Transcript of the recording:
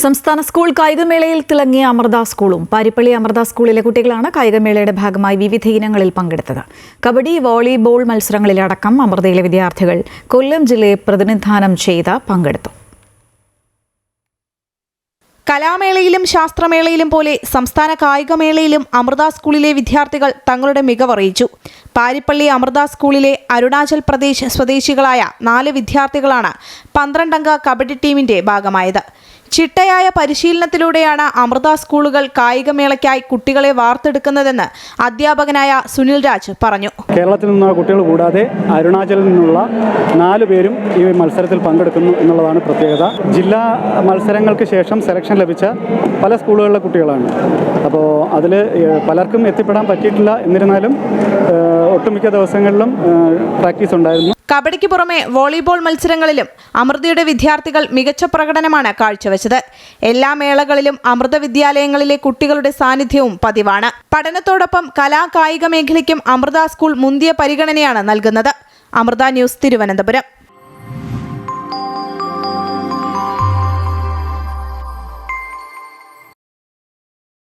സംസ്ഥാന സ്കൂൾ കായികമേളയിൽ തിളങ്ങിയ അമൃത സ്കൂളും പാരിപ്പള്ളി അമൃത സ്കൂളിലെ കുട്ടികളാണ് കായികമേളയുടെ ഭാഗമായി വിവിധ ഇനങ്ങളിൽ പങ്കെടുത്തത്. കബഡി, വോളിബോൾ മത്സരങ്ങളിലടക്കം അമൃതയിലെ വിദ്യാർത്ഥികൾ കൊല്ലം ജില്ലയെ പ്രതിനിധാനം ചെയ്ത് പങ്കെടുത്തു. കലാമേളയിലും ശാസ്ത്രമേളയിലും പോലെ സംസ്ഥാന കായികമേളയിലും അമൃത സ്കൂളിലെ വിദ്യാർത്ഥികൾ തങ്ങളുടെ മികവറിയിച്ചു. പാരിപ്പള്ളി അമൃത സ്കൂളിലെ അരുണാചൽ പ്രദേശ് സ്വദേശികളായ 4 വിദ്യാർത്ഥികളാണ് 12 അംഗ കബഡി ടീമിന്റെ ഭാഗമായത്. ചിട്ടയായ പരിശീലനത്തിലൂടെയാണ് അമൃത സ്കൂളുകൾ കായികമേളയ്ക്കായി കുട്ടികളെ വാർത്തെടുക്കുന്നതെന്ന് അധ്യാപകനായ സുനിൽ രാജ് പറഞ്ഞു. കേരളത്തിൽ നിന്നുള്ള കുട്ടികൾ കൂടാതെ അരുണാചലിൽ നിന്നുള്ള 4 പേരും ഈ മത്സരത്തിൽ പങ്കെടുക്കുന്നു എന്നുള്ളതാണ് പ്രത്യേകത. ജില്ലാ മത്സരങ്ങൾക്ക് ശേഷം സെലക്ഷൻ ലഭിച്ച പല സ്കൂളുകളിലെ കുട്ടികളാണ്. അപ്പോൾ അതിൽ പലർക്കും എത്തിപ്പെടാൻ പറ്റിയിട്ടില്ല. എന്നിരുന്നാലും ഒട്ടുമിക്ക ദിവസങ്ങളിലും പ്രാക്ടീസ് ഉണ്ടായിരുന്നു. കബഡിക്ക് പുറമെ വോളിബോൾ മത്സരങ്ങളിലും അമൃതയുടെ വിദ്യാർത്ഥികൾ മികച്ച പ്രകടനമാണ് കാഴ്ചവെച്ചത്. എല്ലാ മേളകളിലും അമൃത വിദ്യാലയങ്ങളിലെ കുട്ടികളുടെ സാന്നിധ്യവും പതിവാണ്. പഠനത്തോടൊപ്പം കായിക മേഖലയ്ക്കും അമൃത സ്കൂൾ മുന്തിയ പരിഗണനയാണ് നൽകുന്നത്. അമൃത ന്യൂസ്, തിരുവനന്തപുരം.